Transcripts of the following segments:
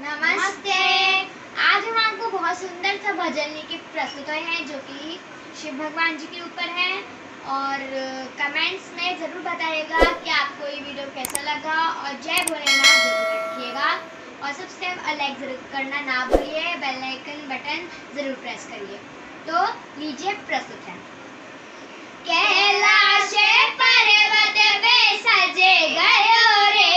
नमस्ते। आज हम आपको बहुत सुंदर सा भजन लेके प्रस्तुत हुए हैं जो कि शिव भगवान जी के ऊपर है। और कमेंट्स में ज़रूर बताइएगा कि आपको ये वीडियो कैसा लगा और जय भोलेनाथ जरूर रखिएगा और सब्सक्राइब लाइक जरूर करना ना भूलिए, बेल आइकन बटन जरूर प्रेस करिए। तो लीजिए प्रस्तुत है। कैलाश पर्वत पे सजे गयो रे,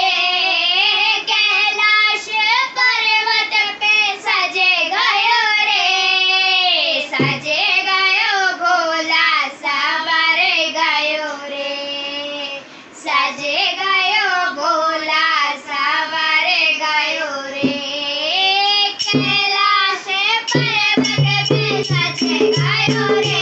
कैलाश पर्वत पे सजे गयो रे, सजे गयो भोला सवर गयो रे, सजे गयो भोला सवर गयो रे, कैलाश पर्वत पे सजे गयो रे,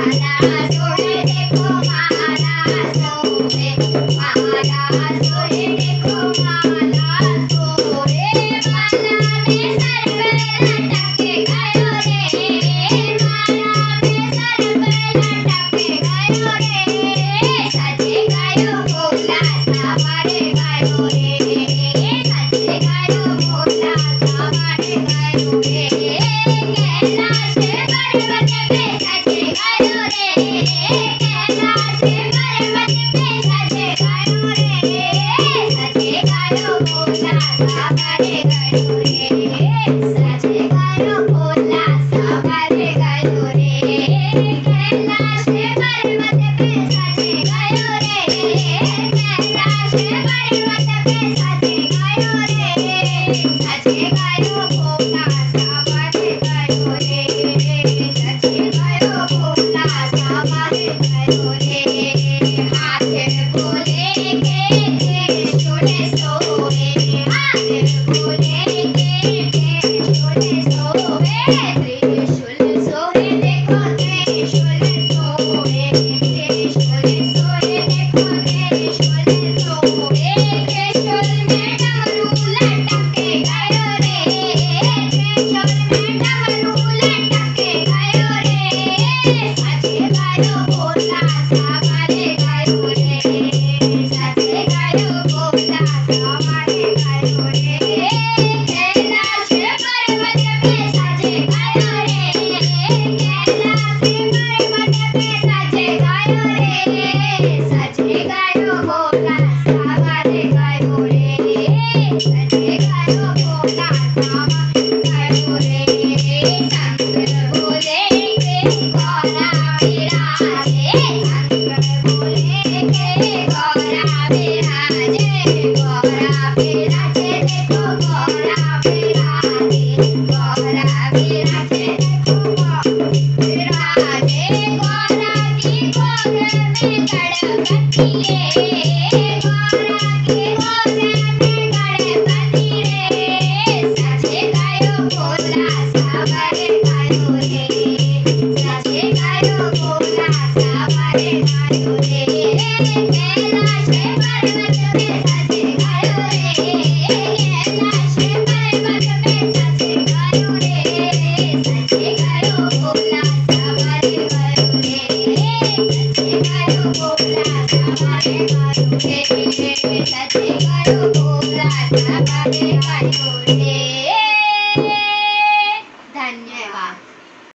माला